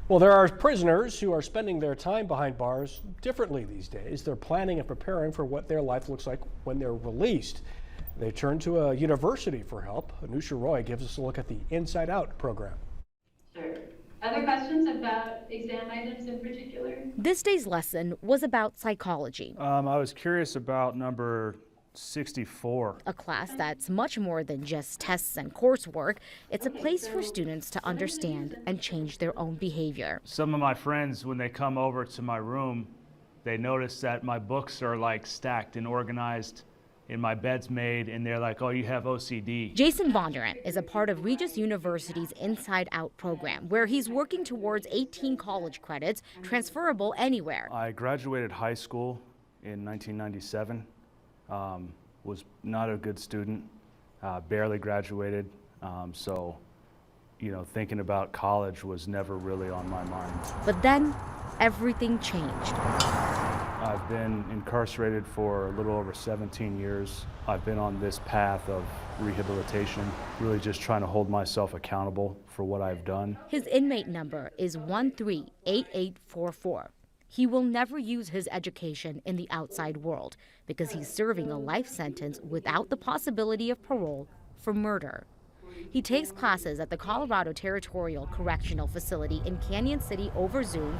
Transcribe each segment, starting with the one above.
Well, there are prisoners who are spending their time behind bars differently these days. They're planning and preparing for what their life looks like when they're released. They turn to a university for help. Anusha Roy gives us a look at the Inside Out program. Sure. Other questions about exam items in particular? This day's lesson was about psychology. I was curious about number 64. A class that's much more than just tests and coursework. It's a place for students to understand and change their own behavior. Some of my friends, when they come over to my room, they notice that my books are like stacked and organized and my bed's made, and they're like, oh, you have OCD. Jason Bondurant is a part of Regis University's Inside Out program, where he's working towards 18 college credits transferable anywhere. I graduated high school in 1997. Was not a good student, barely graduated, so thinking about college was never really on my mind. But then everything changed. I've been incarcerated for a little over 17 years. I've been on this path of rehabilitation, really just trying to hold myself accountable for what I've done. His inmate number is 138844. He will never use his education in the outside world because he's serving a life sentence without the possibility of parole for murder. He takes classes at the Colorado Territorial Correctional Facility in Canyon City over Zoom.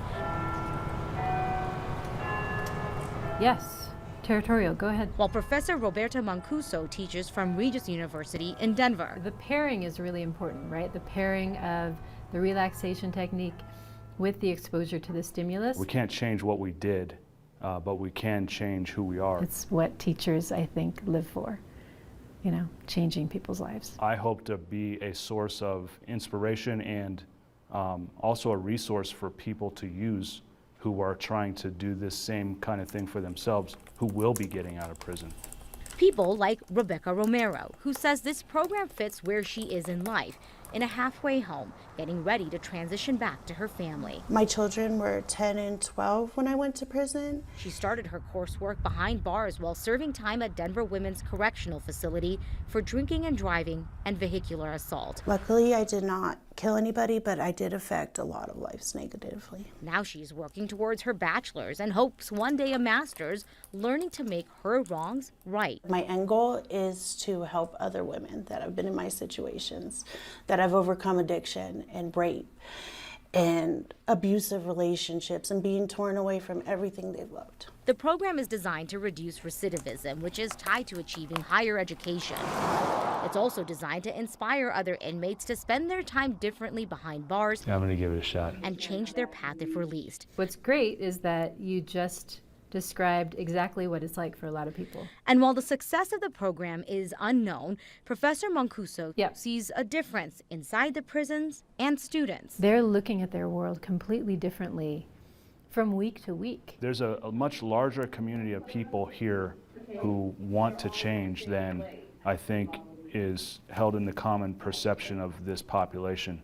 Yes, Territorial, go ahead. While Professor Roberta Mancuso teaches from Regis University in Denver. The pairing is really important, right? The pairing of the relaxation technique with the exposure to the stimulus. We can't change what we did, but we can change who we are. It's what teachers, I think, live for, changing people's lives. I hope to be a source of inspiration and also a resource for people to use who are trying to do this same kind of thing for themselves, who will be getting out of prison. People like Rebecca Romero, who says this program fits where she is in life, in a halfway home, getting ready to transition back to her family. My children were 10 and 12 when I went to prison. She started her coursework behind bars while serving time at Denver Women's Correctional Facility for drinking and driving and vehicular assault. Luckily, I did not kill anybody, but I did affect a lot of lives negatively. Now she's working towards her bachelor's and hopes one day a master's, learning to make her wrongs right. My end goal is to help other women that have been in my situations, that have overcome addiction and rape and abusive relationships and being torn away from everything they've loved. The program is designed to reduce recidivism, which is tied to achieving higher education. It's also designed to inspire other inmates to spend their time differently behind bars. I'm gonna give it a shot. And change their path if released. What's great is that you just described exactly what it's like for a lot of people. And while the success of the program is unknown, Professor Mancuso sees a difference inside the prisons and students. They're looking at their world completely differently from week to week. There's a much larger community of people here who want to change than I think is held in the common perception of this population.